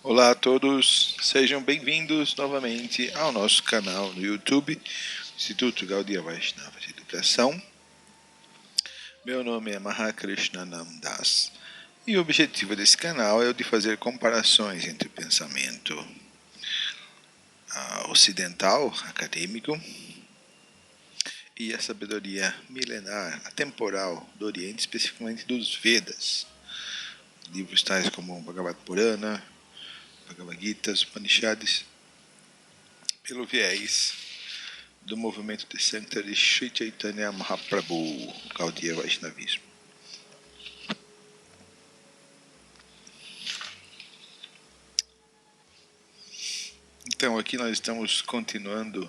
Olá a todos, sejam bem-vindos novamente ao nosso canal no YouTube, Instituto Gaudiya Vaishnava de Educação. Meu nome é Mahakrishnanam Das e o objetivo desse canal é o de fazer comparações entre o pensamento ocidental, acadêmico, e a sabedoria milenar, atemporal do Oriente, especificamente dos Vedas. Livros tais como Bhagavad Purana, Bhagavad Gita, Upanishads, pelo viés do movimento de Sankta de Sri Chaitanya Mahaprabhu, Gaudiya Vaishnavismo. Então aqui nós estamos continuando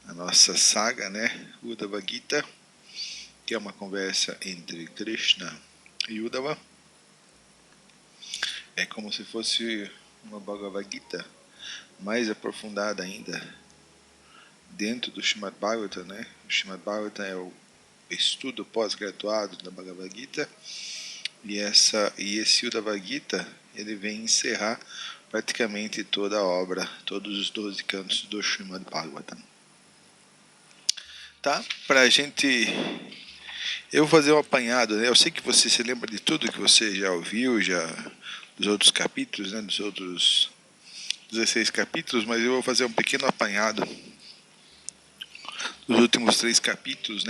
a nossa saga, Uddhava Gita, que é uma conversa entre Krishna e Uddhava. É como se fosse uma Bhagavad Gita mais aprofundada ainda dentro do Srimad Bhagavatam, O Srimad Bhagavatam é o estudo pós-graduado da Bhagavad Gita, e esse Uddhava Gita ele vem encerrar praticamente toda a obra, todos os 12 cantos do Srimad Bhagavatam. Tá? Pra gente... Eu vou fazer um apanhado, Eu sei que você se lembra de tudo que você já ouviu, dos outros capítulos, Dos outros 16 capítulos, mas eu vou fazer um pequeno apanhado dos últimos 3 capítulos,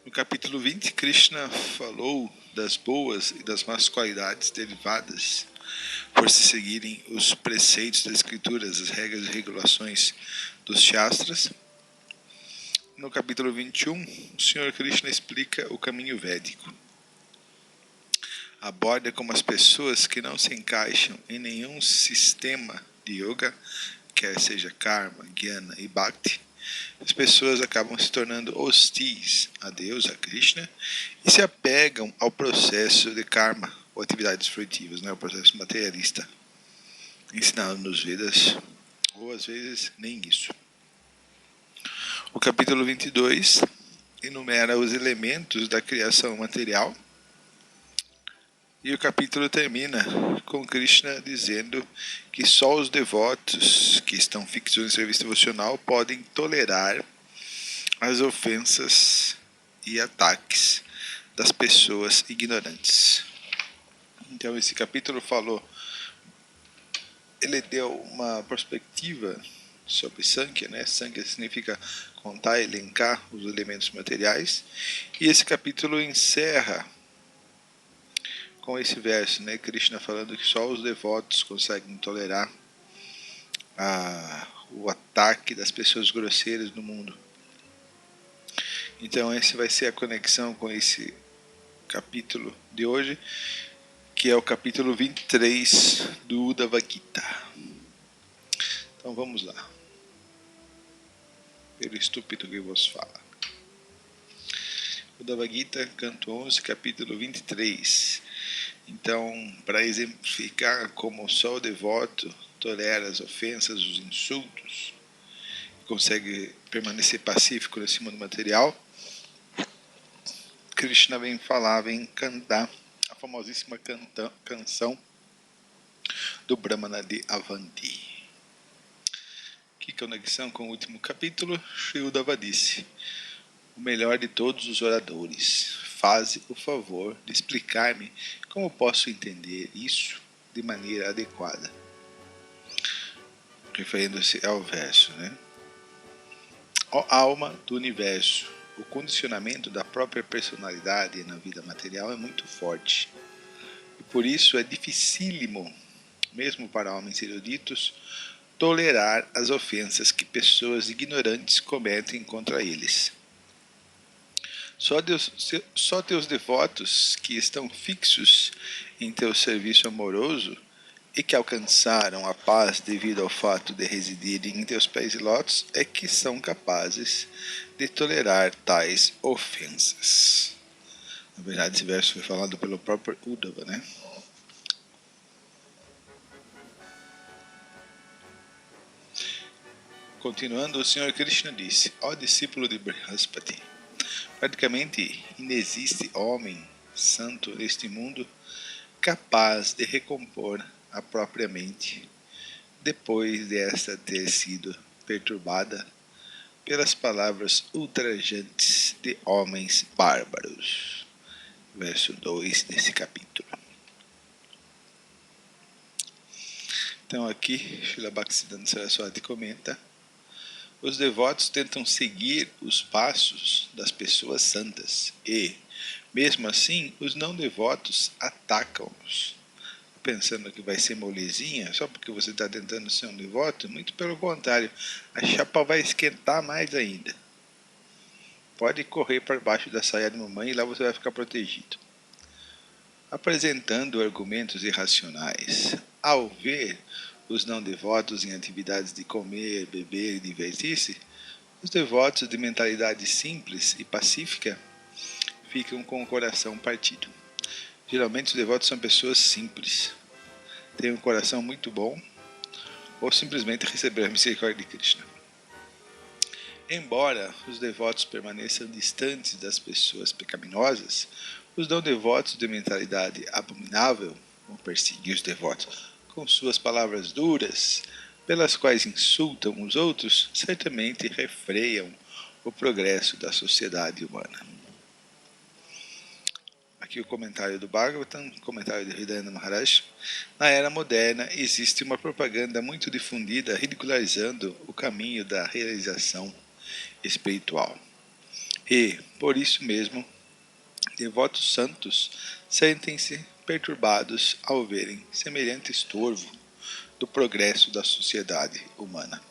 No capítulo 20, Krishna falou das boas e das más qualidades derivadas por se seguirem os preceitos das escrituras, as regras e regulações dos Shastras. No capítulo 21, o Senhor Krishna explica o caminho védico. Aborda como as pessoas que não se encaixam em nenhum sistema de yoga, quer seja karma, jnana e bhakti, as pessoas acabam se tornando hostis a Deus, a Krishna, e se apegam ao processo de karma, ou atividades fruitivas, o processo materialista, ensinado nos Vedas, ou às vezes nem isso. O capítulo 22 enumera os elementos da criação material, e o capítulo termina com Krishna dizendo que só os devotos que estão fixos em serviço devocional podem tolerar as ofensas e ataques das pessoas ignorantes. Então esse capítulo ele deu uma perspectiva sobre Sankhya, Sankhya significa contar, elencar os elementos materiais, e esse capítulo encerra com esse verso, Krishna falando que só os devotos conseguem tolerar o ataque das pessoas grosseiras no mundo. Então essa vai ser a conexão com esse capítulo de hoje, que é o capítulo 23 do Uddhava Gita. Então vamos lá. Pelo estúpido que vos fala. Uddhava Gita, canto 11, capítulo 23. Então, para exemplificar como só o devoto tolera as ofensas, os insultos, consegue permanecer pacífico nesse mundo material, Krishna vem cantar a famosíssima canção do Brahmana de Avanti. Que conexão com o último capítulo, Sri Uddhava disse: o melhor de todos os oradores, faze o favor de explicar-me como posso entender isso de maneira adequada. Referindo-se ao verso, Ó alma do universo, o condicionamento da própria personalidade na vida material é muito forte. E por isso é dificílimo, mesmo para homens eruditos, tolerar as ofensas que pessoas ignorantes cometem contra eles. Só teus devotos que estão fixos em teu serviço amoroso e que alcançaram a paz devido ao fato de residirem em teus pés e lótus é que são capazes de tolerar tais ofensas. Na verdade, esse verso foi falado pelo próprio Uddhava, Continuando, o Senhor Krishna disse: ó discípulo de Brihaspati, praticamente inexiste homem santo neste mundo capaz de recompor a própria mente, depois desta ter sido perturbada pelas palavras ultrajantes de homens bárbaros. Verso 2 desse capítulo. Então aqui, Srila Bhaktisiddhanta Saraswati comenta: os devotos tentam seguir os passos das pessoas santas e, mesmo assim, os não devotos atacam-nos, pensando que vai ser molezinha só porque você está tentando ser um devoto. Muito pelo contrário, a chapa vai esquentar mais ainda. Pode correr para baixo da saia de mamãe e lá você vai ficar protegido. Apresentando argumentos irracionais, ao ver os não devotos em atividades de comer, beber e divertir-se, os devotos de mentalidade simples e pacífica ficam com o coração partido. Geralmente os devotos são pessoas simples, têm um coração muito bom ou simplesmente receberam a misericórdia de Krishna. Embora os devotos permaneçam distantes das pessoas pecaminosas, os não devotos de mentalidade abominável vão perseguir os devotos com suas palavras duras, pelas quais insultam os outros, certamente refreiam o progresso da sociedade humana. Aqui o comentário do Bhagavatam, comentário de Hridayana Maharaj. Na era moderna existe uma propaganda muito difundida ridicularizando o caminho da realização espiritual. E, por isso mesmo, devotos santos sentem-se perturbados ao verem semelhante estorvo do progresso da sociedade humana.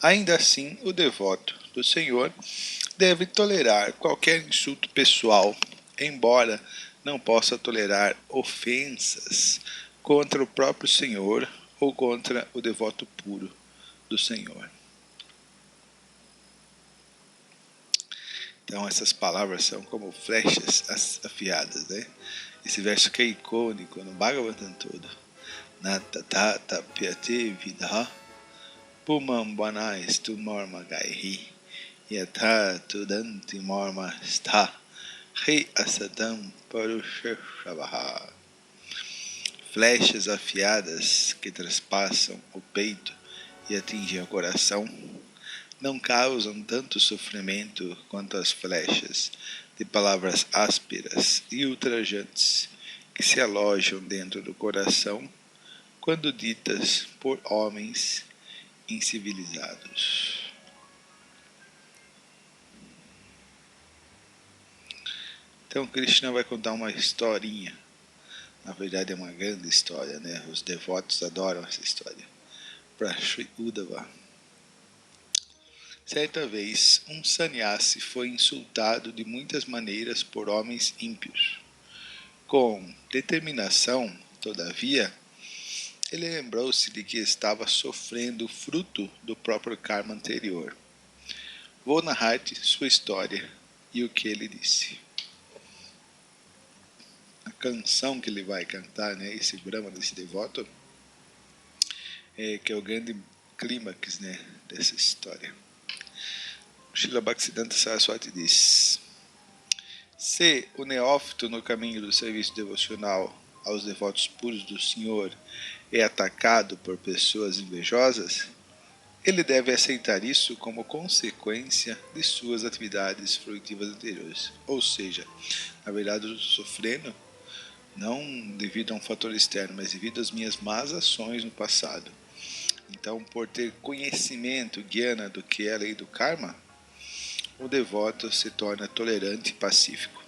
Ainda assim, o devoto do Senhor deve tolerar qualquer insulto pessoal, embora não possa tolerar ofensas contra o próprio Senhor ou contra o devoto puro do Senhor. Então essas palavras são como flechas afiadas, né? Esse verso que é icônico no Bhagavatam todo. Natatata pyate vidha pumam banais tu morma gaihi yatha tudanti morma stha Rei Asadam Parushashabaha. Flechas afiadas que traspassam o peito e atingem o coração não causam tanto sofrimento quanto as flechas de palavras ásperas e ultrajantes que se alojam dentro do coração quando ditas por homens incivilizados. Então Krishna vai contar uma historinha. Na verdade é uma grande história, né? Os devotos adoram essa história. Para Sri Uddhava. Certa vez, um sannyasi foi insultado de muitas maneiras por homens ímpios. Com determinação, todavia, ele lembrou-se de que estava sofrendo o fruto do próprio karma anterior. Vou narrar-te sua história e o que ele disse. A canção que ele vai cantar, né, esse Brahma, desse devoto, que é o grande clímax, né, dessa história. Srila Bhaktisiddhanta Saraswati diz: se o neófito no caminho do serviço devocional aos devotos puros do Senhor é atacado por pessoas invejosas, ele deve aceitar isso como consequência de suas atividades fruitivas anteriores. Ou seja, na verdade eu estou sofrendo não devido a um fator externo, mas devido às minhas más ações no passado. Então, por ter conhecimento, guiana do que é a lei do karma, o devoto se torna tolerante e pacífico.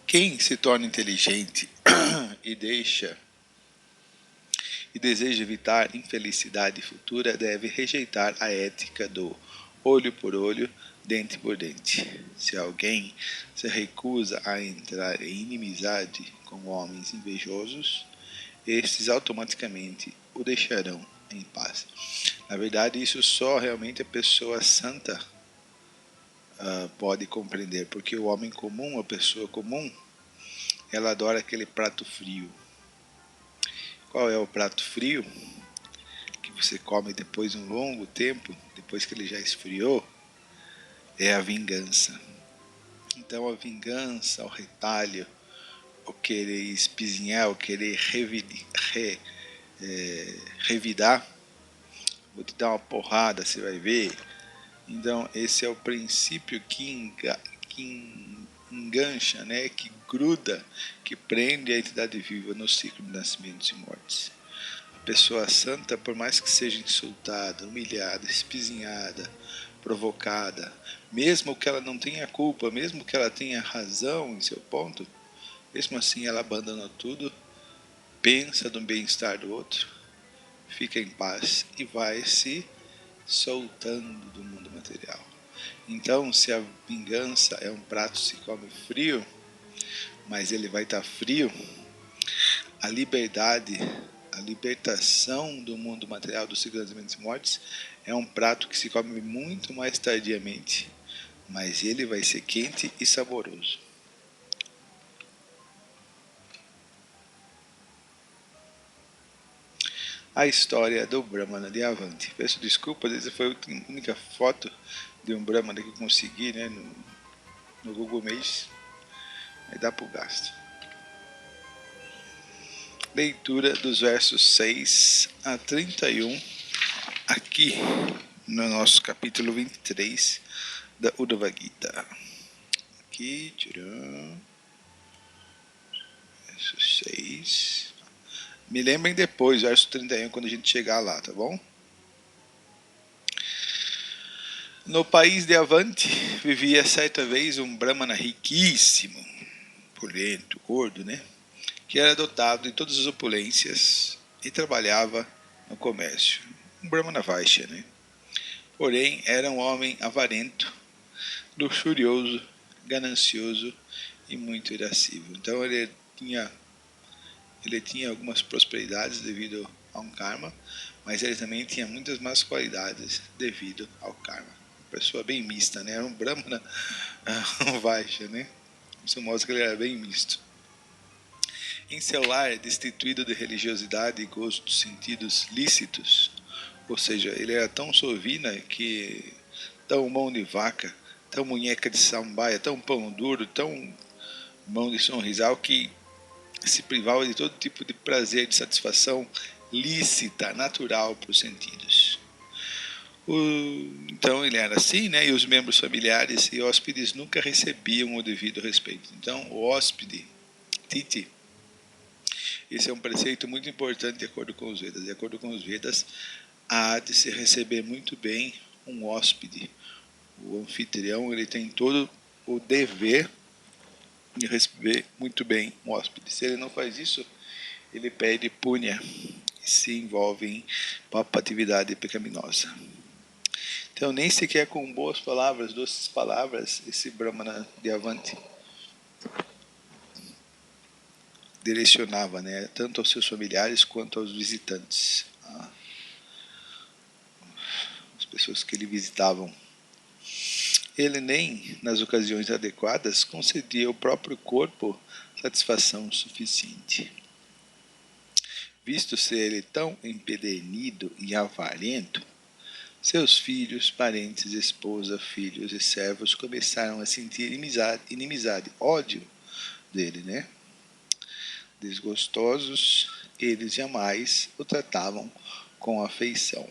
Quem se torna inteligente e deseja evitar infelicidade futura deve rejeitar a ética do olho por olho, dente por dente. Se alguém se recusa a entrar em inimizade com homens invejosos, estes automaticamente o deixarão em paz. Na verdade, isso só realmente a pessoa santa pode compreender, porque o homem comum, a pessoa comum, ela adora aquele prato frio. Qual é o prato frio? Que você come depois de um longo tempo, depois que ele já esfriou, é a vingança. Então a vingança, o retalho, ou querer espizinhar, ou querer revidar, vou te dar uma porrada, você vai ver. Então esse é o princípio que engancha, né, que gruda, que prende a entidade viva no ciclo de nascimentos e mortes. A pessoa santa, por mais que seja insultada, humilhada, espizinhada, provocada, mesmo que ela não tenha culpa, mesmo que ela tenha razão em seu ponto, mesmo assim ela abandona tudo, pensa no bem-estar do outro, fica em paz e vai se soltando do mundo material. Então, se a vingança é um prato que se come frio, mas ele vai estar frio, a liberdade, a libertação do mundo material dos ciclos de nascimentos e mortes é um prato que se come muito mais tardiamente, mas ele vai ser quente e saboroso. A história do Brahmana de Avanti. Peço desculpas, essa foi a única foto de um Brahmana que eu consegui, né, no Google Maps, mas dá para o gasto. Leitura dos versos 6 a 31, aqui no nosso capítulo 23 da Uddhava Gita. Aqui, tcharam, verso 6. Me lembrem depois, verso 31, quando a gente chegar lá, tá bom? No país de Avanti vivia certa vez um Brahmana riquíssimo, opulento, gordo, né? Que era dotado de todas as opulências e trabalhava no comércio. Um Brahmana Vaishya, né? Porém, era um homem avarento, luxurioso, ganancioso e muito irascível. Então ele tinha algumas prosperidades devido a um karma, mas ele também tinha muitas más qualidades devido ao karma. Uma pessoa bem mista, né? Era um Brahmana um Vaishya, né? Isso mostra que ele era bem misto. Em seu lar, destituído de religiosidade e gosto dos sentidos lícitos, ou seja, ele era tão sovina que tão mão de vaca, tão munheca de sambaia, tão pão duro, tão mão de sonrisal que se privava de todo tipo de prazer, de satisfação lícita, natural para os sentidos. Então ele era assim, né? E os membros familiares e hóspedes nunca recebiam o devido respeito. Então o hóspede, Titi, esse é um preceito muito importante de acordo com os Vedas. De acordo com os Vedas, há de se receber muito bem um hóspede. O anfitrião, ele tem todo o dever de receber muito bem um hóspede. Se ele não faz isso, ele perde punha e se envolve em atividade pecaminosa. Então, nem sequer com boas palavras, doces palavras, esse Brahmana de Avanti direcionava, né, tanto aos seus familiares quanto aos visitantes, as pessoas que ele visitavam. Ele nem, nas ocasiões adequadas, concedia ao próprio corpo satisfação suficiente. Visto ser ele tão empedernido e avarento, seus filhos, parentes, esposa, filhos e servos começaram a sentir inimizade, ódio dele, né? Desgostosos, eles jamais o tratavam com afeição.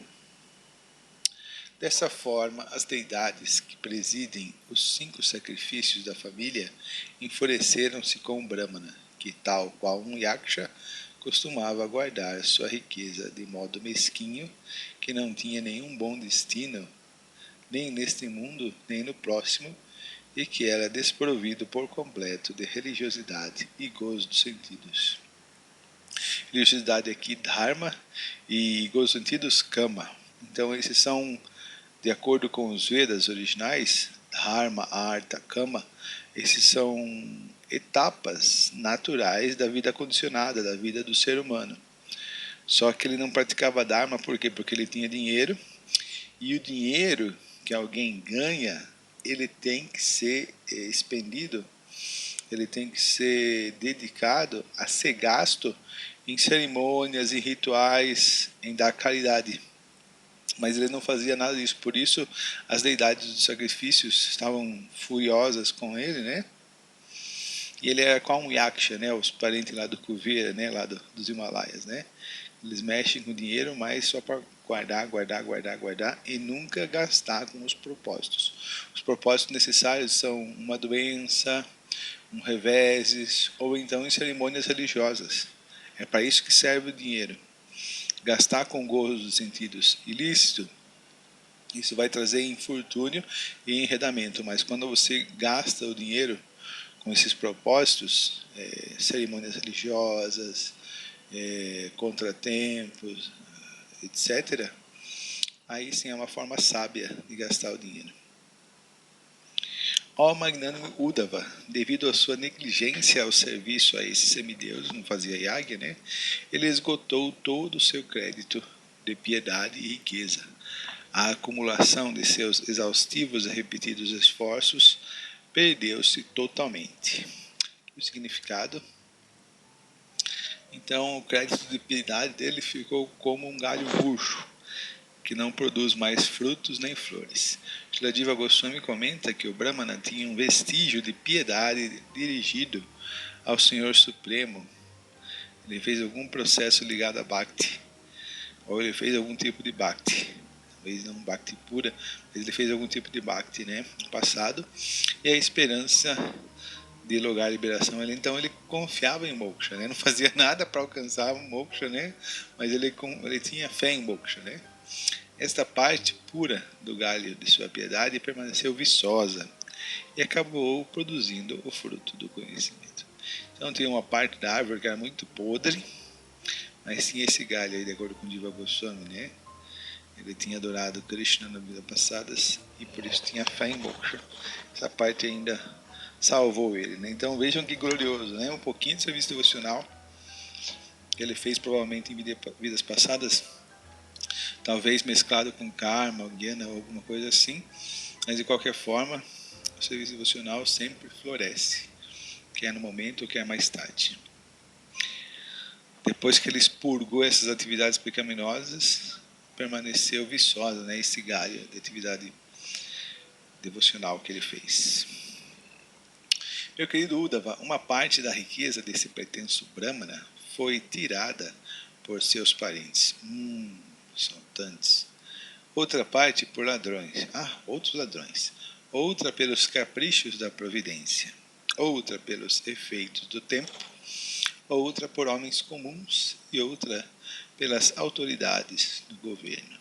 Dessa forma, as deidades que presidem os 5 sacrifícios da família enfureceram-se com o Brahmana, que, tal qual um yaksha, costumava guardar sua riqueza de modo mesquinho, que não tinha nenhum bom destino, nem neste mundo, nem no próximo, e que era desprovido por completo de religiosidade e gozo dos sentidos. Religiosidade aqui, dharma, e gozo dos sentidos, kama. Então, esses são, de acordo com os Vedas originais, dharma, artha, kama, esses são etapas naturais da vida condicionada, da vida do ser humano. Só que ele não praticava dharma, por quê? Porque ele tinha dinheiro, e o dinheiro que alguém ganha, ele tem que ser expendido, ele tem que ser dedicado a ser gasto em cerimônias, em rituais, em dar caridade. Mas ele não fazia nada disso, por isso as deidades dos sacrifícios estavam furiosas com ele, né? E ele era qual um yaksha, né? Os parentes lá do Kuvera, né? Lá dos Himalaias, né? Eles mexem com dinheiro, mas só para guardar, guardar, guardar, guardar e nunca gastar com os propósitos. Os propósitos necessários são uma doença, um reveses ou então em cerimônias religiosas. É para isso que serve o dinheiro. Gastar com gozo dos sentidos ilícito, isso vai trazer infortúnio e enredamento, mas quando você gasta o dinheiro com esses propósitos, cerimônias religiosas, contratempos, etc., aí sim é uma forma sábia de gastar o dinheiro. Ó magnânimo Uddhava, devido à sua negligência ao serviço a esse semideus, não fazia yagya, né? Ele esgotou todo o seu crédito de piedade e riqueza. A acumulação de seus exaustivos e repetidos esforços perdeu-se totalmente. O significado? Então, o crédito de piedade dele ficou como um galho murcho, que não produz mais frutos nem flores. Srila Jiva Goswami comenta que o Brahmana tinha um vestígio de piedade dirigido ao Senhor Supremo. Ele fez algum processo ligado a Bhakti, ou ele fez algum tipo de Bhakti. Talvez não Bhakti pura, mas ele fez algum tipo de Bhakti, né, no passado. E a esperança de lograr a liberação, então ele confiava em moksha, né? Não fazia nada para alcançar o moksha, né? Mas ele tinha fé em moksha, né? Esta parte pura do galho de sua piedade permaneceu viçosa e acabou produzindo o fruto do conhecimento. Então tinha uma parte da árvore que era muito podre, mas tinha esse galho aí, de acordo com Jiva Goswami, né? Ele tinha adorado Krishna na vida passadas e por isso tinha fé em moksha. Essa parte ainda salvou ele, né? Então vejam que glorioso, né? Um pouquinho de serviço devocional que ele fez provavelmente em vidas passadas, talvez mesclado com karma, jnana ou alguma coisa assim, mas de qualquer forma o serviço devocional sempre floresce, quer no momento ou quer mais tarde. Depois que ele expurgou essas atividades pecaminosas, permaneceu viçosa, né? Esse galho de atividade devocional que ele fez. Meu querido Uddhava, uma parte da riqueza desse pretenso Brahmana foi tirada por seus parentes. São tantos. Outra parte por ladrões. Outros ladrões. Outra pelos caprichos da providência. Outra pelos efeitos do tempo. Outra por homens comuns e outra pelas autoridades do governo.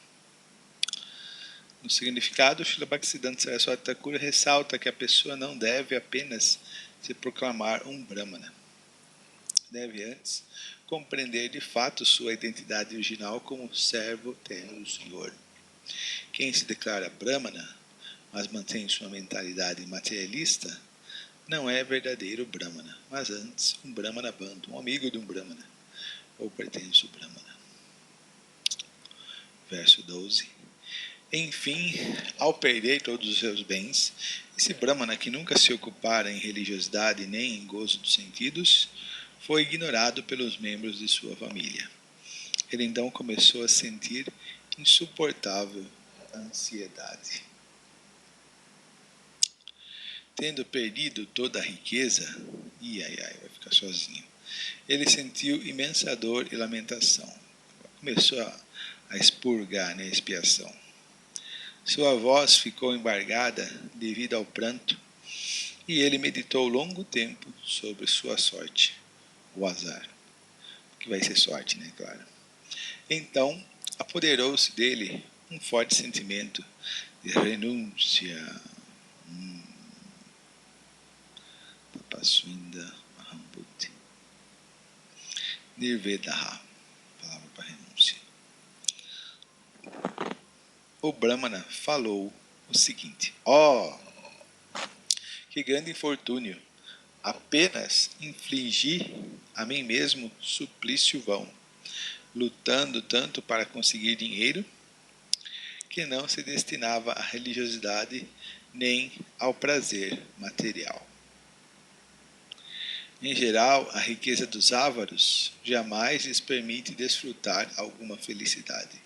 No significado, Srila Bhaktisiddhanta Saraswati Thakur ressalta que a pessoa não deve apenas se proclamar um Brahmana. Deve antes compreender de fato sua identidade original como servo eterno do Senhor. Quem se declara Brahmana, mas mantém sua mentalidade materialista, não é verdadeiro Brahmana, mas antes um Brahmana Bandhu, um amigo de um Brahmana, ou pretenso Brahmana. Verso 12. Enfim, ao perder todos os seus bens, esse Brahmana que nunca se ocupara em religiosidade nem em gozo dos sentidos, foi ignorado pelos membros de sua família. Ele então começou a sentir insuportável ansiedade. Tendo perdido toda a riqueza, vai ficar sozinho, ele sentiu imensa dor e lamentação. Começou a expurgar, né, a expiação. Sua voz ficou embargada devido ao pranto, e ele meditou longo tempo sobre sua sorte, o azar, que vai ser sorte, né, claro. Então, apoderou-se dele um forte sentimento de renúncia. Tapaswinda Mahambuddhi. Nirvedaha, palavra para renúncia. O Brahmana falou o seguinte: que grande infortúnio! Apenas infligi a mim mesmo suplício vão, lutando tanto para conseguir dinheiro, que não se destinava à religiosidade nem ao prazer material. Em geral, a riqueza dos ávaros jamais lhes permite desfrutar alguma felicidade.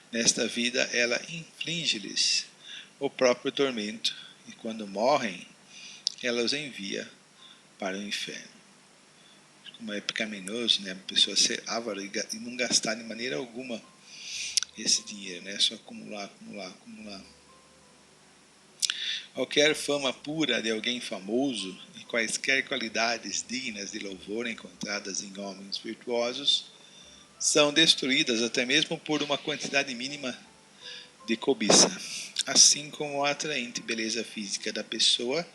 Nesta vida, ela inflige-lhes o próprio tormento, e quando morrem, ela os envia para o inferno. Como é pecaminoso, né, a pessoa ser avara e não gastar de maneira alguma esse dinheiro, né, só acumular. Qualquer fama pura de alguém famoso e quaisquer qualidades dignas de louvor encontradas em homens virtuosos são destruídas até mesmo por uma quantidade mínima de cobiça, assim como a atraente beleza física da pessoa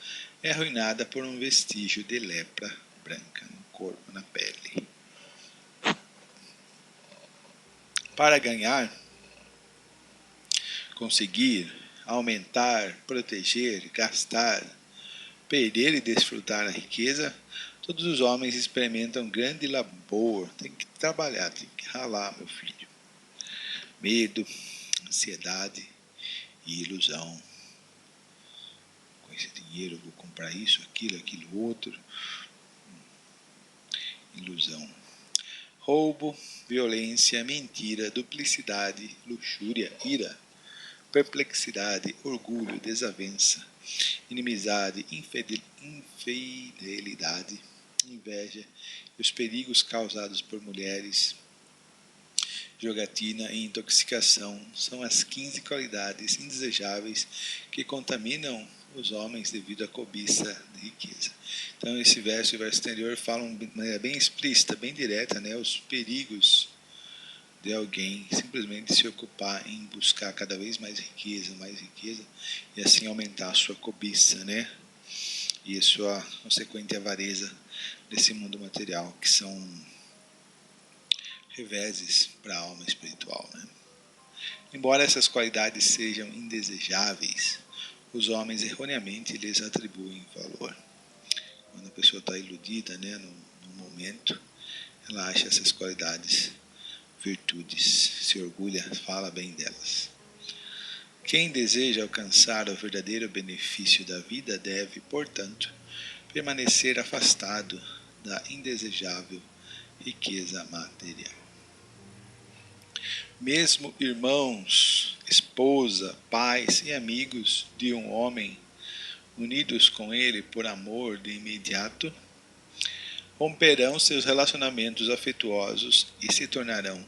é arruinada por um vestígio de lepra branca no corpo, na pele. Para ganhar, conseguir, aumentar, proteger, gastar, perder e desfrutar a riqueza, todos os homens experimentam grande labor. Tem que trabalhar, tem que ralar, meu filho. Medo, ansiedade e ilusão. Com esse dinheiro eu vou comprar isso, aquilo outro. Ilusão. Roubo, violência, mentira, duplicidade, luxúria, ira, perplexidade, orgulho, desavença, inimizade, infidelidade, inveja e os perigos causados por mulheres, jogatina e intoxicação são as 15 qualidades indesejáveis que contaminam os homens devido à cobiça de riqueza. Então esse verso e o verso anterior falam de maneira bem explícita, bem direta, né, os perigos de alguém simplesmente se ocupar em buscar cada vez mais riqueza, e assim aumentar a sua cobiça, né, e a sua consequente avareza desse mundo material, que são reveses para a alma espiritual, né? Embora essas qualidades sejam indesejáveis, os homens erroneamente lhes atribuem valor. Quando a pessoa está iludida, né, no momento, ela acha essas qualidades virtudes, se orgulha, fala bem delas. Quem deseja alcançar o verdadeiro benefício da vida deve, portanto, permanecer afastado da indesejável riqueza material. Mesmo irmãos, esposa, pais e amigos de um homem, unidos com ele por amor de imediato, romperão seus relacionamentos afetuosos e se tornarão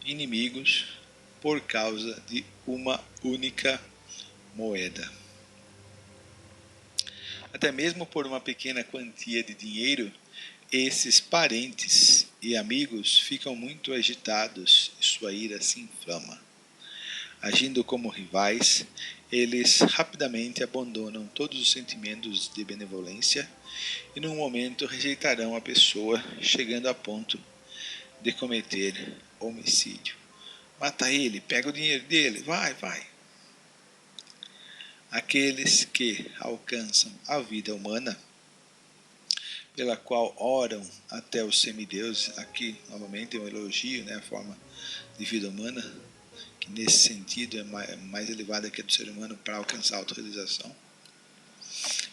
inimigos por causa de uma única moeda. Até mesmo por uma pequena quantia de dinheiro, esses parentes e amigos ficam muito agitados e sua ira se inflama. Agindo como rivais, eles rapidamente abandonam todos os sentimentos de benevolência e num momento rejeitarão a pessoa, chegando a ponto de cometer homicídio. Mata ele, pega o dinheiro dele, vai. Aqueles que alcançam a vida humana, pela qual oram até os semideuses, aqui novamente é um elogio, né, a forma de vida humana, que nesse sentido é mais elevada que a do ser humano para alcançar a autorrealização.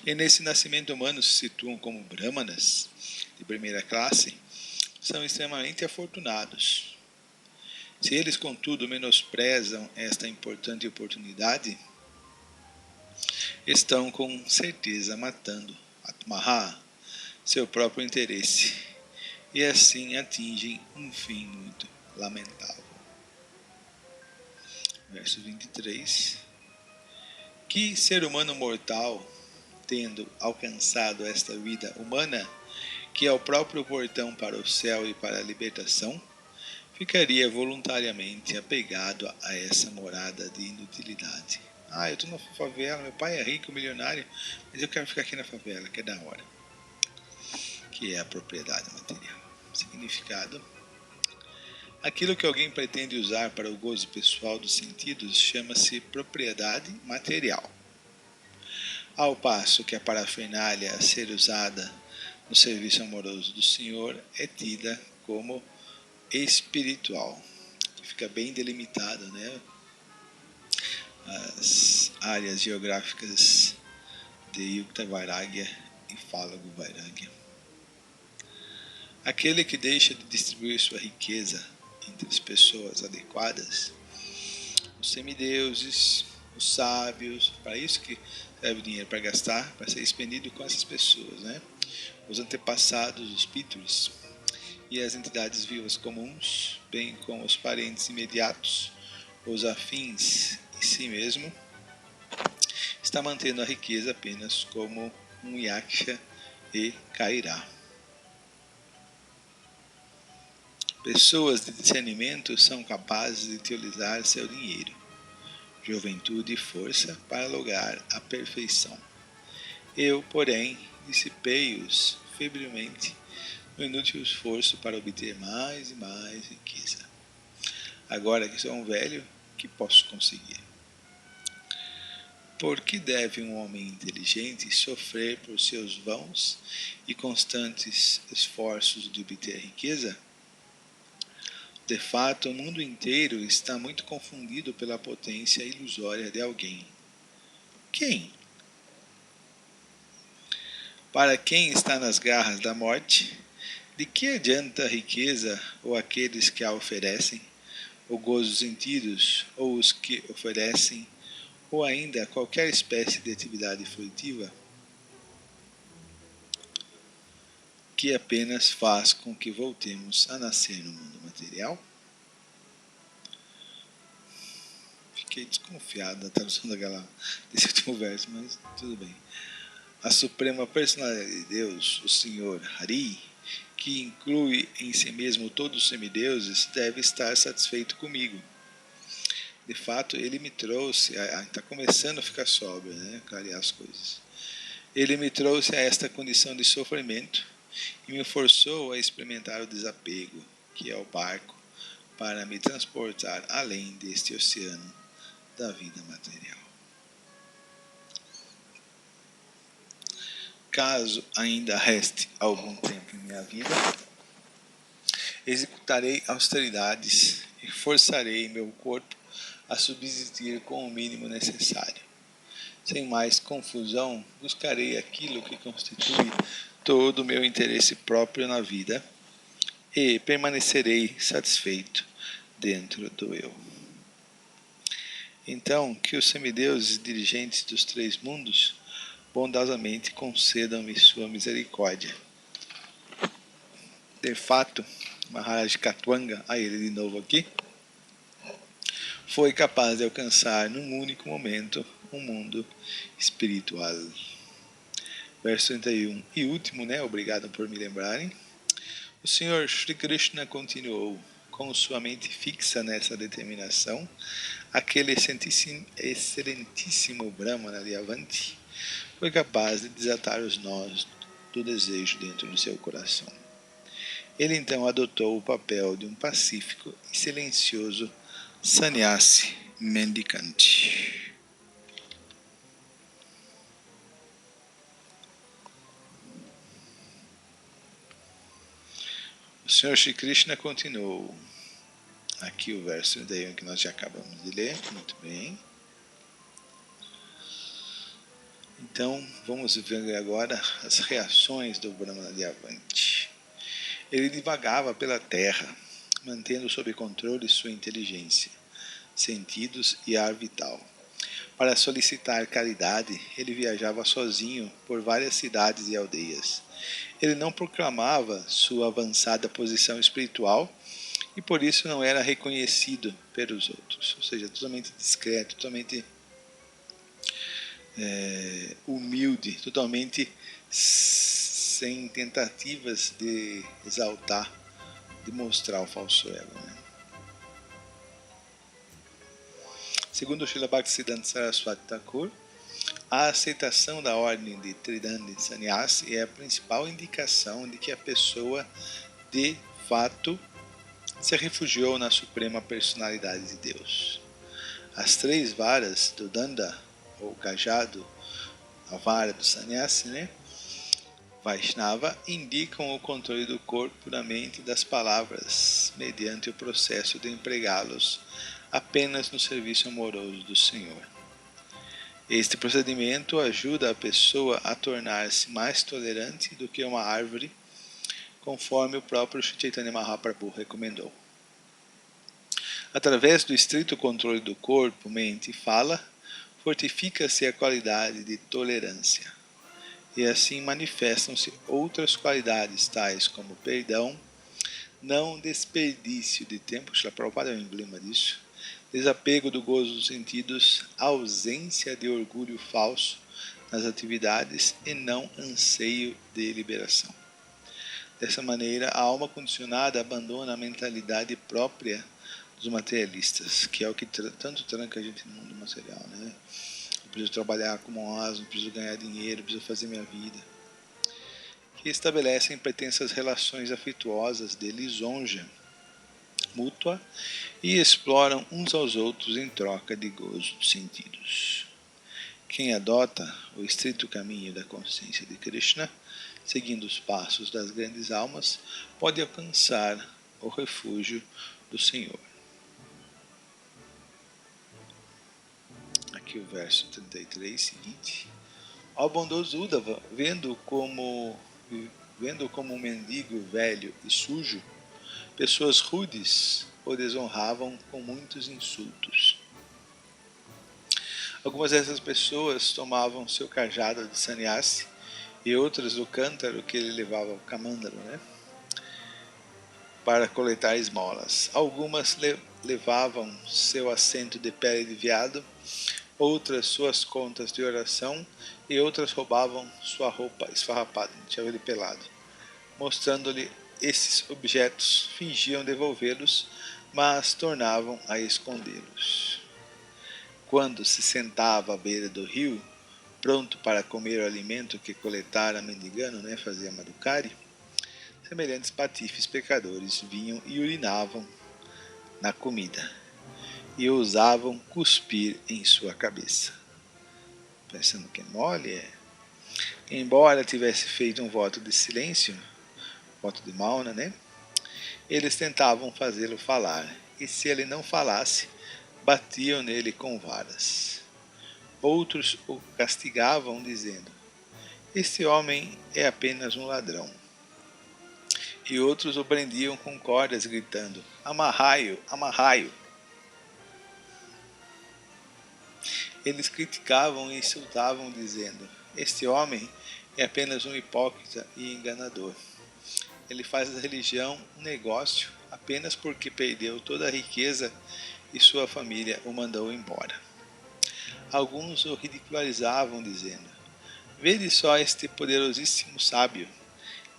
E nesse nascimento humano se situam como brahmanas, de primeira classe, são extremamente afortunados. Se eles, contudo, menosprezam esta importante oportunidade, estão com certeza matando Atmaha, seu próprio interesse, e assim atingem um fim muito lamentável. Verso 23. Que ser humano mortal, tendo alcançado esta vida humana, que é o próprio portão para o céu e para a libertação, ficaria voluntariamente apegado a essa morada de inutilidade. Eu estou na favela, meu pai é rico, milionário, mas eu quero ficar aqui na favela, que é da hora. Que é a propriedade material. Significado: aquilo que alguém pretende usar para o gozo pessoal dos sentidos chama-se propriedade material. Ao passo que a parafernália a ser usada no serviço amoroso do Senhor é tida como espiritual. Fica bem delimitado, né, as áreas geográficas de Yukta Vairagya e Fálago Vairagya. Aquele que deixa de distribuir sua riqueza entre as pessoas adequadas, os semideuses, os sábios, para isso que serve o dinheiro, para gastar, para ser expendido com essas pessoas, né? os antepassados dos Pitris e as entidades vivas comuns, bem como os parentes imediatos, os afins e si mesmo, está mantendo a riqueza apenas como um yaksha e cairá. Pessoas de discernimento são capazes de utilizar seu dinheiro, juventude e força para lograr a perfeição. Eu, porém, dissipei-os febrilmente no inútil esforço para obter mais e mais riqueza. Agora que sou um velho, que posso conseguir? Por que deve um homem inteligente sofrer por seus vãos e constantes esforços de obter riqueza? De fato, o mundo inteiro está muito confundido pela potência ilusória de alguém. Quem? Para quem está nas garras da morte, de que adianta a riqueza ou aqueles que a oferecem, ou gozos sentidos, ou os que oferecem, ou ainda qualquer espécie de atividade frutiva, que apenas faz com que voltemos a nascer no mundo material? Fiquei desconfiado da tradução desse último verso, mas tudo bem. A suprema personalidade de Deus, o Senhor Hari, que inclui em si mesmo todos os semideuses, deve estar satisfeito comigo. De fato, ele me trouxe, está começando a ficar sóbrio, né? Clarear as coisas. Ele me trouxe a esta condição de sofrimento e me forçou a experimentar o desapego, que é o barco, para me transportar além deste oceano da vida material. Caso ainda reste algum tempo em minha vida, executarei austeridades e forçarei meu corpo a subsistir com o mínimo necessário. Sem mais confusão, buscarei aquilo que constitui todo o meu interesse próprio na vida e permanecerei satisfeito dentro do eu. Então, que os semideuses dirigentes dos três mundos bondosamente concedam-me sua misericórdia. De fato, Maharaj Katwanga, a ele de novo aqui, foi capaz de alcançar num único momento um mundo espiritual. Verso 31 e último, né? Obrigado por me lembrarem. O Senhor Shri Krishna continuou, com sua mente fixa nessa determinação, aquele excelentíssimo Brahmana de Avanti foi capaz de desatar os nós do desejo dentro do seu coração. Ele então adotou o papel de um pacífico e silencioso sannyasi mendicante. O Senhor Shri Krishna continuou. Aqui o verso 31 que nós já acabamos de ler. Muito bem. Então, vamos ver agora as reações do Brahmana de Avanti. Ele divagava pela terra, mantendo sob controle sua inteligência, sentidos e ar vital. Para solicitar caridade, ele viajava sozinho por várias cidades e aldeias. Ele não proclamava sua avançada posição espiritual e por isso não era reconhecido pelos outros. Ou seja, totalmente discreto, totalmente humilde, totalmente sem tentativas de exaltar, de mostrar o falso ego. Né? Segundo Srila Bhaktisiddhanta Saraswati Thakur, a aceitação da ordem de Tridandi Sannyasi é a principal indicação de que a pessoa, de fato, se refugiou na suprema personalidade de Deus. As três varas do Danda, ou cajado, a vara do Sannyasi, né? Vaishnava, indicam o controle do corpo, da mente e das palavras, mediante o processo de empregá-los apenas no serviço amoroso do Senhor. Este procedimento ajuda a pessoa a tornar-se mais tolerante do que uma árvore, conforme o próprio Sri Chaitanya Mahaprabhu recomendou. Através do estrito controle do corpo, mente e fala, fortifica-se a qualidade de tolerância. e assim manifestam-se outras qualidades, tais como perdão, não desperdício de tempo, Srila Prabhupada é o emblema disso, desapego do gozo dos sentidos, ausência de orgulho falso nas atividades e não anseio de liberação. Dessa maneira, a alma condicionada abandona a mentalidade própria dos materialistas, que é o que tanto tranca a gente no mundo material, né? Eu preciso trabalhar como um asno, preciso ganhar dinheiro, preciso fazer minha vida. Que estabelecem pretensas relações afetuosas de lisonja mútua e exploram uns aos outros em troca de gozo dos sentidos. Quem adota o estrito caminho da consciência de Krishna, seguindo os passos das grandes almas, pode alcançar o refúgio do Senhor. Aqui o verso 33, seguinte. Ao bondoso Uddhava, vendo como um mendigo velho e sujo, pessoas rudes o desonravam com muitos insultos. Algumas dessas pessoas tomavam seu cajado de sannyasi e outras o cântaro que ele levava, o kamandalo, né, para coletar esmolas. Algumas levavam seu assento de pele de veado, outras suas contas de oração e outras roubavam sua roupa esfarrapada, deixava ele pelado. Mostrando-lhe esses objetos, fingiam devolvê-los, mas tornavam a escondê-los. Quando se sentava à beira do rio, pronto para comer o alimento que coletara mendigando, né, fazia madukari, semelhantes patifes pecadores vinham e urinavam na comida e ousavam cuspir em sua cabeça. Pensando que é mole, é. Embora tivesse feito um voto de silêncio, voto de Mauna, né, eles tentavam fazê-lo falar, e se ele não falasse, batiam nele com varas. Outros o castigavam, dizendo: este homem é apenas um ladrão. E outros o prendiam com cordas, gritando: amarrai-o, amarrai-o. Eles criticavam e insultavam, dizendo: este homem é apenas um hipócrita e enganador. Ele faz da religião um negócio apenas porque perdeu toda a riqueza e sua família o mandou embora. Alguns o ridicularizavam, dizendo: vede só este poderosíssimo sábio.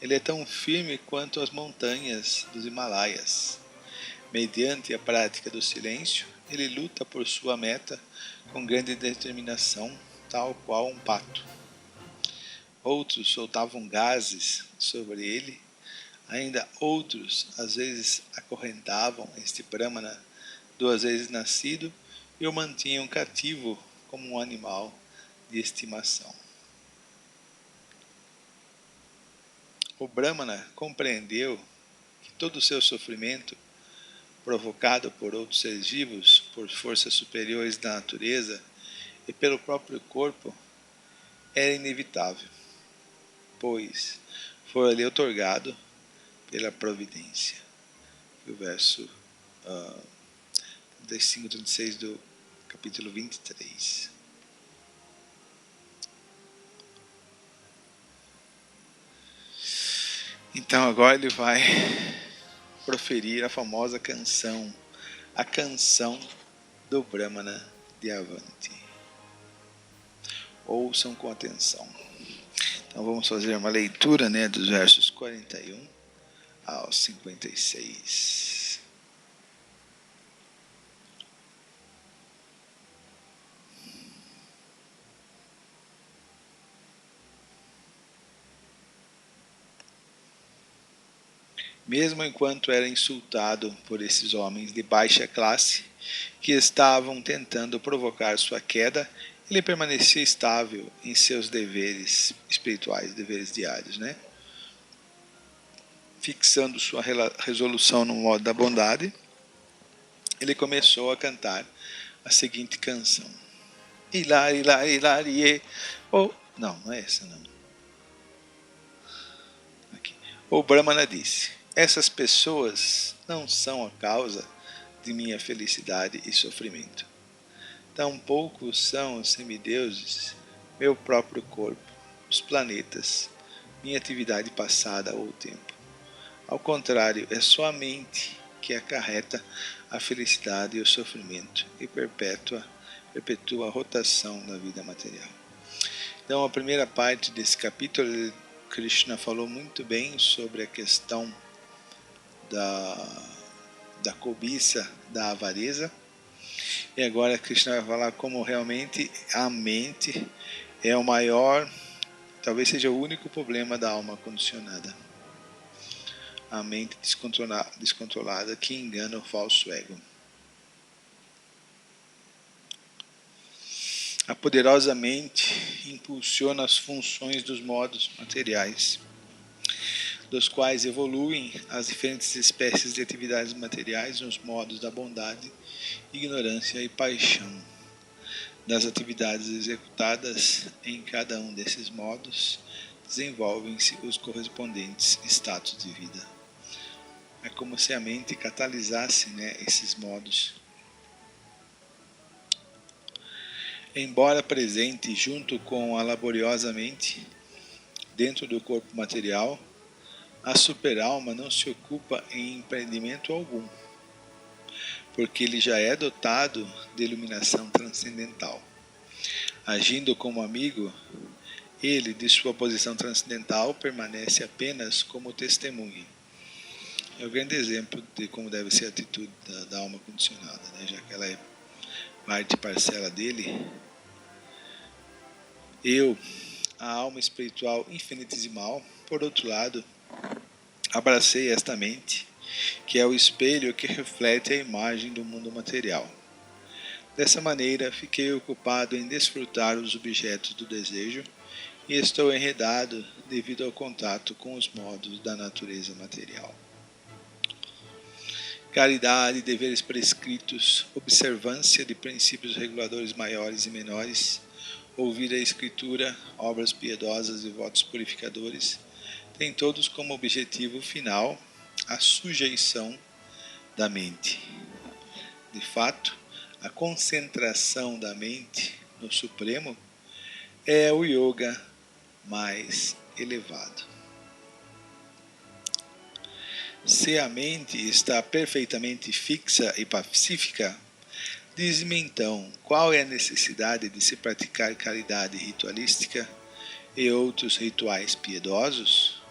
Ele é tão firme quanto as montanhas dos Himalaias. Mediante a prática do silêncio, ele luta por sua meta com grande determinação, tal qual um pato. Outros soltavam gases sobre ele, ainda outros às vezes acorrentavam este Brahmana 2 vezes nascido e o mantinham cativo como um animal de estimação. O Brahmana compreendeu que todo o seu sofrimento, provocado por outros seres vivos, por forças superiores da natureza e pelo próprio corpo, era inevitável, pois foi-lhe otorgado pela providência. O verso 35 e 36 do capítulo 23. Então agora ele vai proferir a famosa canção, a canção do Brahmana de Avanti. Ouçam com atenção. Então vamos fazer uma leitura, né, dos versos 41 aos 56. Mesmo enquanto era insultado por esses homens de baixa classe que estavam tentando provocar sua queda, ele permanecia estável em seus deveres espirituais, deveres diários, né? Fixando sua resolução no modo da bondade, ele começou a cantar a seguinte canção: Hilari, hilari, hilarie. Não é essa não. Aqui. O Brahmana disse: essas pessoas não são a causa de minha felicidade e sofrimento. Tampouco são os semideuses meu próprio corpo, os planetas, minha atividade passada ou tempo. Ao contrário, é só a mente que acarreta a felicidade e o sofrimento e perpetua a rotação da vida material. Então, a primeira parte desse capítulo, Krishna falou muito bem sobre a questão da cobiça, da avareza. E agora Krishna vai falar como realmente a mente é o maior, talvez seja o único problema da alma condicionada. A mente descontrolada que engana o falso ego. A poderosa mente impulsiona as funções dos modos materiais, dos quais evoluem as diferentes espécies de atividades materiais nos modos da bondade, ignorância e paixão. Das atividades executadas em cada um desses modos, desenvolvem-se os correspondentes status de vida. É como se a mente catalisasse, esses modos. Embora presente junto com a laboriosa mente, dentro do corpo material, a superalma não se ocupa em empreendimento algum, porque ele já é dotado de iluminação transcendental. Agindo como amigo, ele, de sua posição transcendental, permanece apenas como testemunha. É o grande exemplo de como deve ser a atitude da alma condicionada, já que ela é parte parcela dele. Eu, a alma espiritual infinitesimal, por outro lado, abracei esta mente, que é o espelho que reflete a imagem do mundo material. Dessa maneira, fiquei ocupado em desfrutar os objetos do desejo e estou enredado devido ao contato com os modos da natureza material. Caridade, deveres prescritos, observância de princípios reguladores maiores e menores, ouvir a escritura, obras piedosas e votos purificadores, têm todos como objetivo final a sujeição da mente. De fato, a concentração da mente no Supremo é o yoga mais elevado. Se a mente está perfeitamente fixa e pacífica, diz-me então qual é a necessidade de se praticar caridade ritualística e outros rituais piedosos?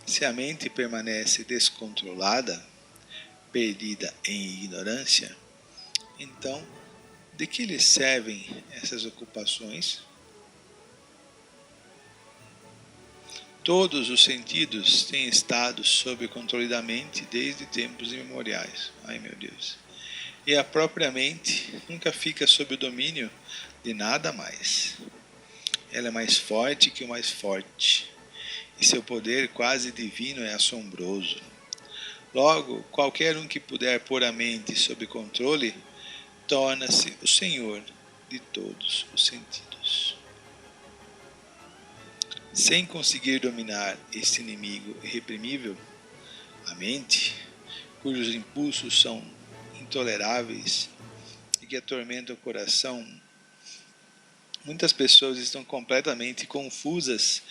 Se a mente permanece descontrolada, perdida em ignorância, então de que lhe servem essas ocupações? Todos os sentidos têm estado sob o controle da mente desde tempos imemoriais. Ai meu Deus! E a própria mente nunca fica sob o domínio de nada mais. Ela é mais forte que o mais forte, e seu poder quase divino é assombroso. Logo, qualquer um que puder pôr a mente sob controle, torna-se o senhor de todos os sentidos. Sem conseguir dominar este inimigo irreprimível, a mente, cujos impulsos são intoleráveis e que atormentam o coração, muitas pessoas estão completamente confusas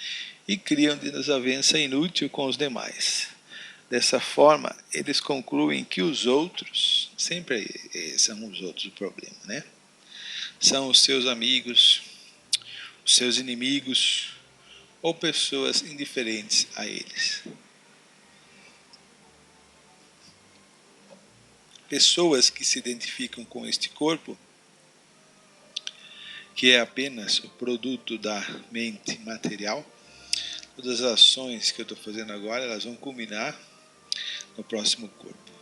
e criam desavença inútil com os demais. Dessa forma, eles concluem que os outros, sempre são os outros o problema, São os seus amigos, os seus inimigos, ou pessoas indiferentes a eles. Pessoas que se identificam com este corpo, que é apenas o produto da mente material, todas as ações que eu estou fazendo agora, elas vão culminar no próximo corpo.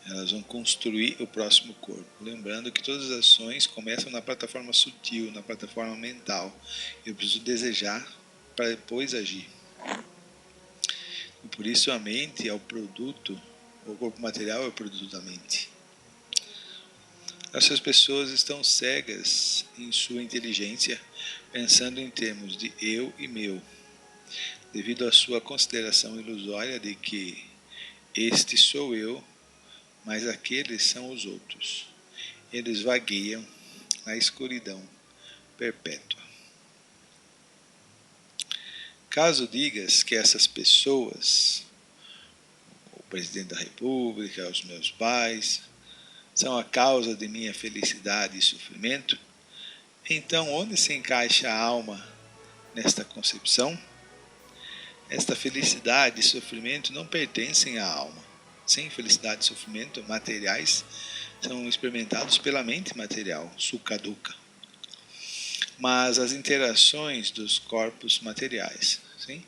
Elas vão construir o próximo corpo. Lembrando que todas as ações começam na plataforma sutil, na plataforma mental. Eu preciso desejar para depois agir. E por isso a mente é o produto, o corpo material é o produto da mente. Essas pessoas estão cegas em sua inteligência, pensando em termos de eu e meu, devido à sua consideração ilusória de que este sou eu, mas aqueles são os outros. Eles vagueiam na escuridão perpétua. Caso digas que essas pessoas, o presidente da República, os meus pais, são a causa de minha felicidade e sofrimento, então onde se encaixa a alma nesta concepção? Esta felicidade e sofrimento não pertencem à alma. Sim, felicidade e sofrimento materiais são experimentados pela mente material, sukha dukkha. Mas as interações dos corpos materiais. Sim?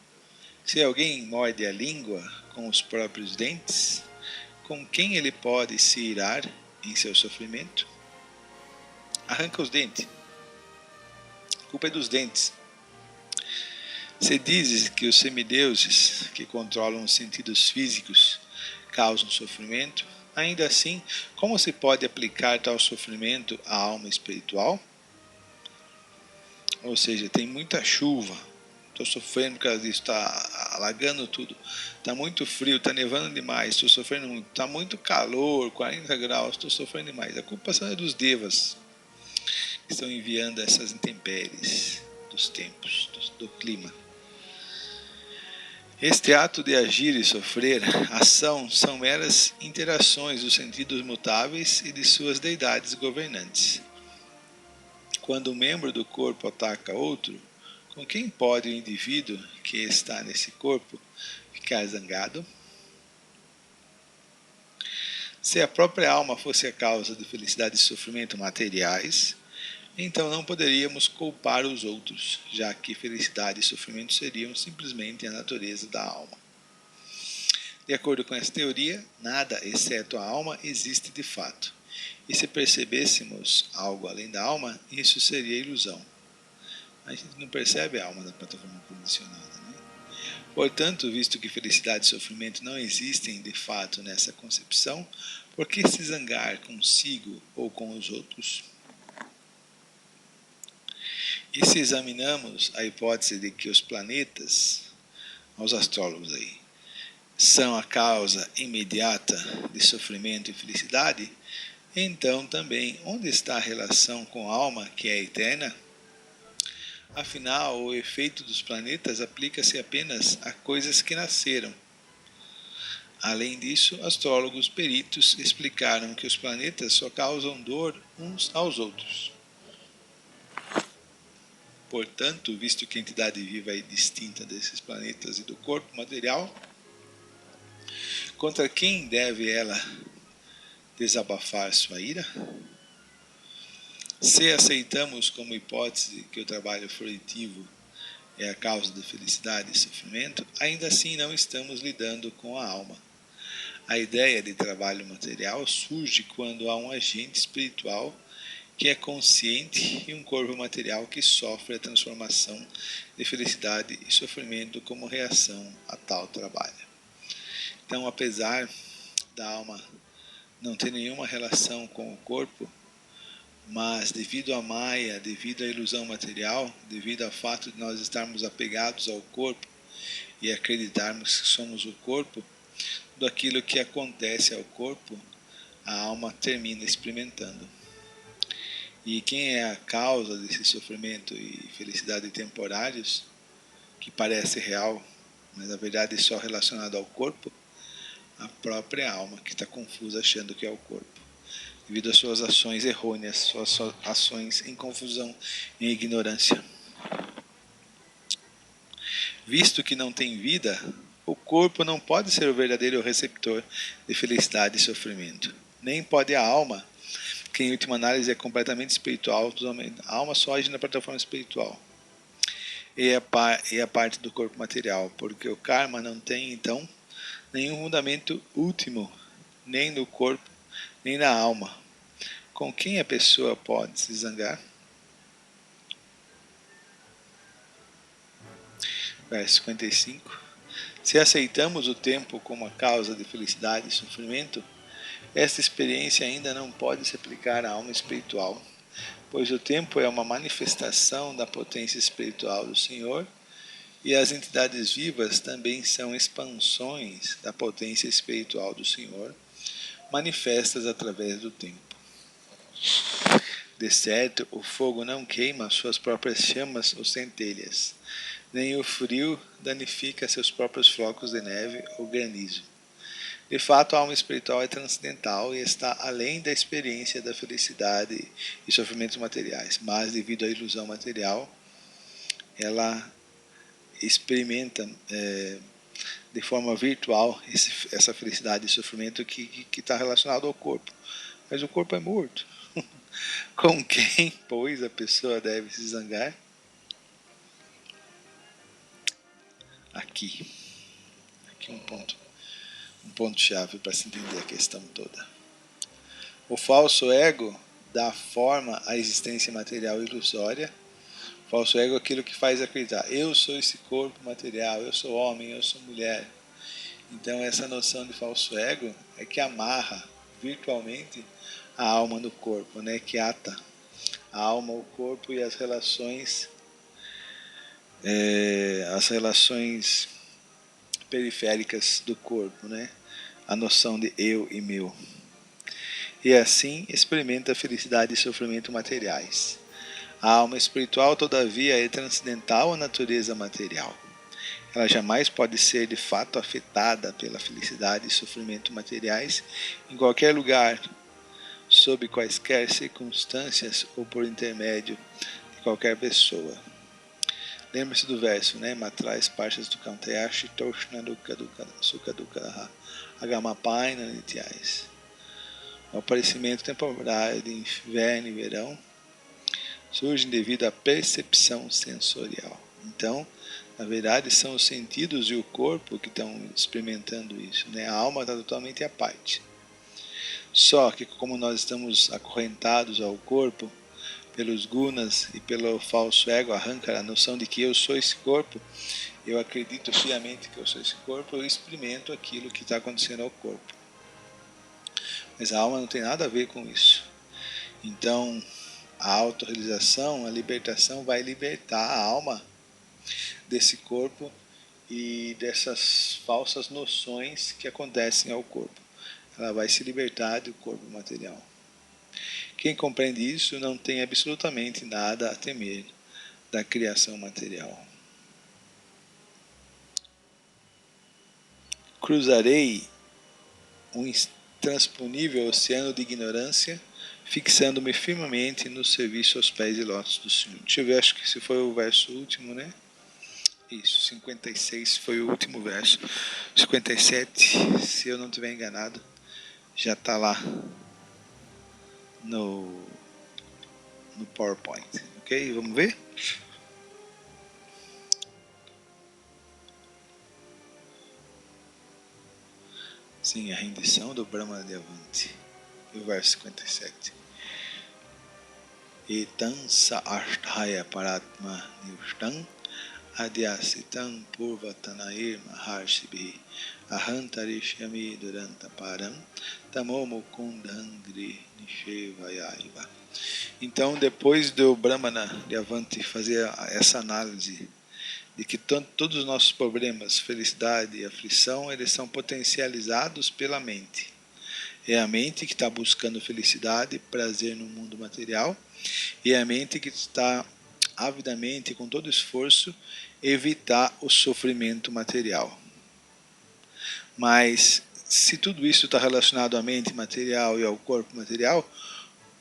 Se alguém morde a língua com os próprios dentes, com quem ele pode se irar em seu sofrimento? Arranca os dentes. A culpa é dos dentes. Se dizes que os semideuses, que controlam os sentidos físicos, causam sofrimento, ainda assim, como se pode aplicar tal sofrimento à alma espiritual? Ou seja, tem muita chuva, estou sofrendo por causa disso, está alagando tudo, está muito frio, está nevando demais, estou sofrendo muito, está muito calor, 40 graus, estou sofrendo demais. A culpa é dos devas, que estão enviando essas intempéries dos tempos, do clima. Este ato de agir e sofrer, ação, são meras interações dos sentidos mutáveis e de suas deidades governantes. Quando um membro do corpo ataca outro, com quem pode o indivíduo que está nesse corpo ficar zangado? Se a própria alma fosse a causa de felicidade e sofrimento materiais, então não poderíamos culpar os outros, já que felicidade e sofrimento seriam simplesmente a natureza da alma. De acordo com essa teoria, nada exceto a alma existe de fato. E se percebêssemos algo além da alma, isso seria ilusão. A gente não percebe a alma da plataforma condicionada. Né? Portanto, visto que felicidade e sofrimento não existem de fato nessa concepção, por que se zangar consigo ou com os outros? E se examinamos a hipótese de que os planetas, aos astrólogos aí, são a causa imediata de sofrimento e felicidade, então também onde está a relação com a alma que é eterna? Afinal, o efeito dos planetas aplica-se apenas a coisas que nasceram. Além disso, astrólogos peritos explicaram que os planetas só causam dor uns aos outros. Portanto, visto que a entidade viva é distinta desses planetas e do corpo material, contra quem deve ela desabafar sua ira? Se aceitamos como hipótese que o trabalho floritivo é a causa da felicidade e sofrimento, ainda assim não estamos lidando com a alma. A ideia de trabalho material surge quando há um agente espiritual que é consciente e um corpo material que sofre a transformação de felicidade e sofrimento como reação a tal trabalho. Então, apesar da alma não ter nenhuma relação com o corpo, mas devido à maia, devido à ilusão material, devido ao fato de nós estarmos apegados ao corpo e acreditarmos que somos o corpo, tudo aquilo que acontece ao corpo, a alma termina experimentando. E quem é a causa desse sofrimento e felicidade temporários, que parece real, mas na verdade é só relacionado ao corpo? A própria alma, que está confusa achando que é o corpo, devido às suas ações errôneas, suas ações em confusão, em ignorância. Visto que não tem vida, o corpo não pode ser o verdadeiro receptor de felicidade e sofrimento. Nem pode a alma, que em última análise é completamente espiritual, a alma só age na plataforma espiritual. E a parte do corpo material, porque o karma não tem, então, nenhum fundamento último, nem no corpo, nem na alma. Com quem a pessoa pode se zangar? Verso 55. Se aceitamos o tempo como a causa de felicidade e sofrimento, esta experiência ainda não pode se aplicar à alma espiritual, pois o tempo é uma manifestação da potência espiritual do Senhor e as entidades vivas também são expansões da potência espiritual do Senhor, manifestas através do tempo. De certo, o fogo não queima suas próprias chamas ou centelhas, nem o frio danifica seus próprios flocos de neve ou granizo. De fato, a alma espiritual é transcendental e está além da experiência da felicidade e sofrimentos materiais, mas devido à ilusão material, ela experimenta de forma virtual essa felicidade e sofrimento que está relacionado ao corpo. Mas o corpo é morto. Com quem, pois, a pessoa deve se zangar? Aqui um ponto chave para se entender a questão toda. O falso ego dá forma à existência material ilusória. O falso ego é aquilo que faz acreditar: eu sou esse corpo material, eu sou homem, eu sou mulher. Então essa noção de falso ego é que amarra virtualmente a alma no corpo, né? Que ata a alma, o corpo e as relações periféricas do corpo, né? A noção de eu e meu. E assim experimenta a felicidade e sofrimento materiais. A alma espiritual, todavia, é transcendental à natureza material. Ela jamais pode ser de fato afetada pela felicidade e sofrimento materiais em qualquer lugar, sob quaisquer circunstâncias ou por intermédio de qualquer pessoa. Lembre-se do verso, né? Matrais parshas do kantayashi toshna dukkha dukkha sukha dukkha agamapaina nityais. O aparecimento temporário de inverno e verão surge devido à percepção sensorial. Então, na verdade, são os sentidos e o corpo que estão experimentando isso, né? A alma está totalmente à parte. Só que como nós estamos acorrentados ao corpo, pelos gunas e pelo falso ego, arranca a noção de que eu sou esse corpo, eu acredito piamente que eu sou esse corpo, eu experimento aquilo que está acontecendo ao corpo. Mas a alma não tem nada a ver com isso. Então, a autorrealização, a libertação vai libertar a alma desse corpo e dessas falsas noções que acontecem ao corpo. Ela vai se libertar do corpo material. Quem compreende isso não tem absolutamente nada a temer da criação material. Cruzarei um intransponível oceano de ignorância, fixando-me firmemente no serviço aos pés de lótus do Senhor. Deixa eu ver, acho que esse foi o verso último, né? Isso, 56 foi o último verso. 57, se eu não estiver enganado, já está lá no PowerPoint. Ok? Vamos ver? Sim, a rendição do Brahma de Avanti. O verso 57. Etan sa asthaya paratma niyushtam adyasitam purvatanair maharshibhi ahantarishyami duranta param tamomukundangri nishevayaiva. Então, depois do Brahmana de Avanti fazer essa análise de que todos os nossos problemas, felicidade e aflição, eles são potencializados pela mente. É a mente que está buscando felicidade e prazer no mundo material, e é a mente que está avidamente, com todo esforço, evitar o sofrimento material. Mas, se tudo isso está relacionado à mente material e ao corpo material,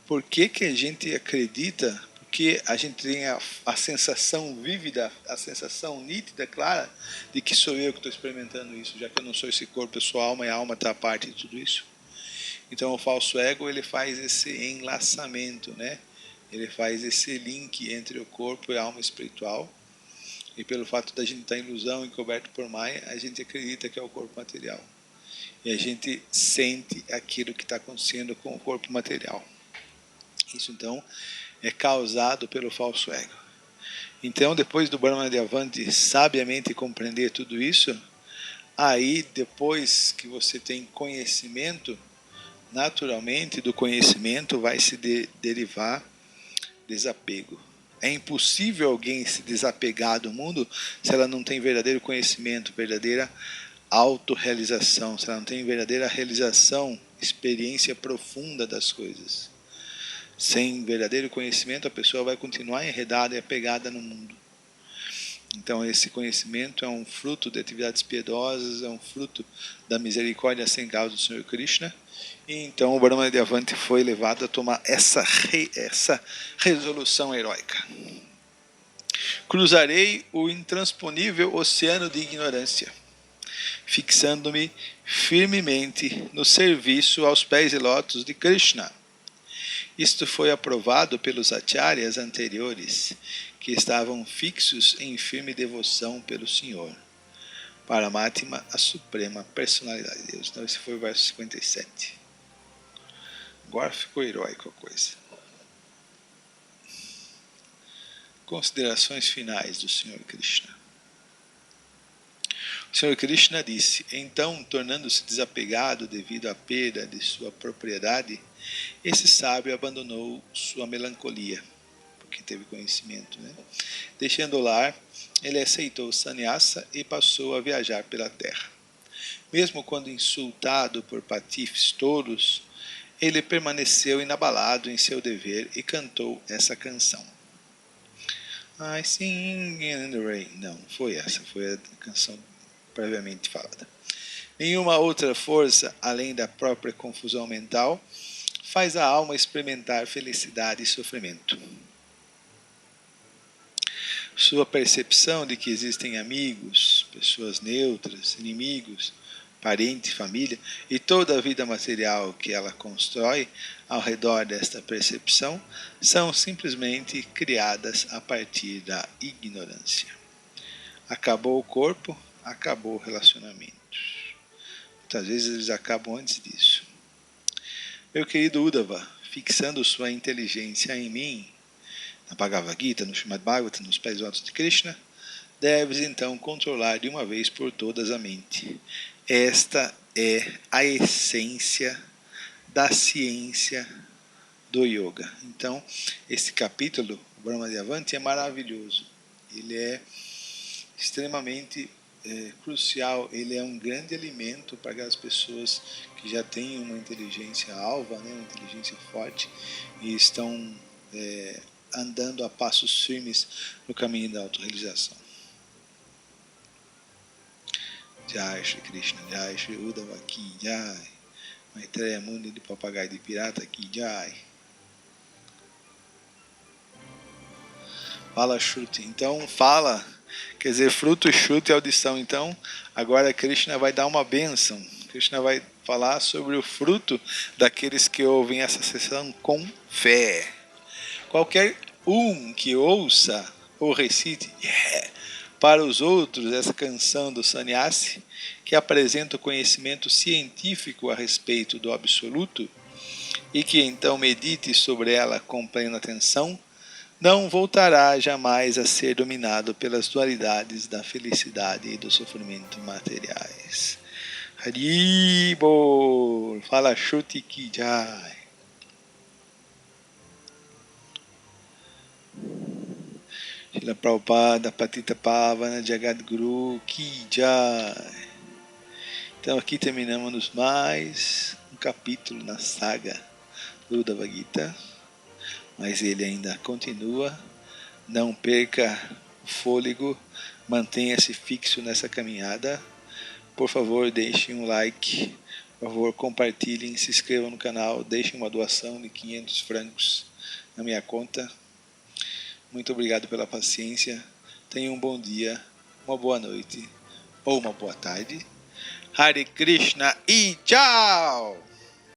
por que a gente acredita, porque a gente tem a sensação vívida, a sensação nítida, clara, de que sou eu que estou experimentando isso, já que eu não sou esse corpo, eu sou a alma e a alma está a parte de tudo isso? Então o falso ego, ele faz esse enlaçamento, né? Ele faz esse link entre o corpo e a alma espiritual, e pelo fato da gente estar em ilusão e coberto por Maya, a gente acredita que é o corpo material. E a gente sente aquilo que está acontecendo com o corpo material. Isso então é causado pelo falso ego. Então, depois do Brahmana de Avanti sabiamente compreender tudo isso, aí depois que você tem conhecimento, naturalmente do conhecimento vai se derivar desapego. É impossível alguém se desapegar do mundo se ela não tem verdadeiro conhecimento, verdadeira autorrealização, se ela não tem verdadeira realização, experiência profunda das coisas. Sem verdadeiro conhecimento, a pessoa vai continuar enredada e apegada no mundo. Então, esse conhecimento é um fruto de atividades piedosas, é um fruto da misericórdia sem causa do Senhor Krishna. E então o Brahma de Avante foi levado a tomar essa resolução heróica. Cruzarei o intransponível oceano de ignorância, fixando-me firmemente no serviço aos pés de lótus de Krishna. Isto foi aprovado pelos acharyas anteriores, que estavam fixos em firme devoção pelo Senhor. Paramatma, a suprema personalidade de Deus. Então esse foi o verso 57. Agora ficou heróico a coisa. Considerações finais do Senhor Krishna. O Senhor Krishna disse: então, tornando-se desapegado devido à perda de sua propriedade, esse sábio abandonou sua melancolia, porque teve conhecimento, né? Deixando o lar, ele aceitou o sannyasa e passou a viajar pela terra. Mesmo quando insultado por patifes tolos, ele permaneceu inabalado em seu dever e cantou essa canção. I sing in the rain. Não, foi essa, foi a canção previamente falada. Nenhuma outra força, além da própria confusão mental, faz a alma experimentar felicidade e sofrimento. Sua percepção de que existem amigos, pessoas neutras, inimigos, parentes, família e toda a vida material que ela constrói ao redor desta percepção são simplesmente criadas a partir da ignorância. Acabou o corpo, acabou o relacionamento. Muitas vezes eles acabam antes disso. Meu querido Uddhava, fixando sua inteligência em mim, na Bhagavad Gita, no Srimad Bhagavatam, nos pés altos de Krishna, deves então controlar de uma vez por todas a mente. Esta é a essência da ciência do yoga. Então, esse capítulo, o Brahma de Avante, é maravilhoso. Ele é extremamente crucial, ele é um grande alimento para as pessoas que já têm uma inteligência alva, né, uma inteligência forte, e estão andando a passos firmes no caminho da autorrealização. Jai Shri Krishna, Jai Shri Uddhava Ki Jai, Maitreya Muni de Papagaio de Pirata Ki Jai. Fala Shruti, então fala, quer dizer, fruto, Shruti e audição. Então, agora Krishna vai dar uma bênção. Krishna vai falar sobre o fruto daqueles que ouvem essa sessão com fé. Qualquer um que ouça ou recite para os outros essa canção do sannyasi, que apresenta o conhecimento científico a respeito do absoluto, e que então medite sobre ela com plena atenção, não voltará jamais a ser dominado pelas dualidades da felicidade e do sofrimento materiais. Haribol, fala Shruti Ki Jai. Shila Prabhupada, Patita Pavana, Jagadguru Ki Jai. Então aqui terminamos mais um capítulo na saga do Bhagavad Gita. Mas ele ainda continua. Não perca o fôlego, mantenha-se fixo nessa caminhada. Por favor, deixem um like, por favor, compartilhem, se inscrevam no canal, deixem uma doação de 500 francos na minha conta. Muito obrigado pela paciência. Tenham um bom dia, uma boa noite ou uma boa tarde. Hare Krishna e tchau!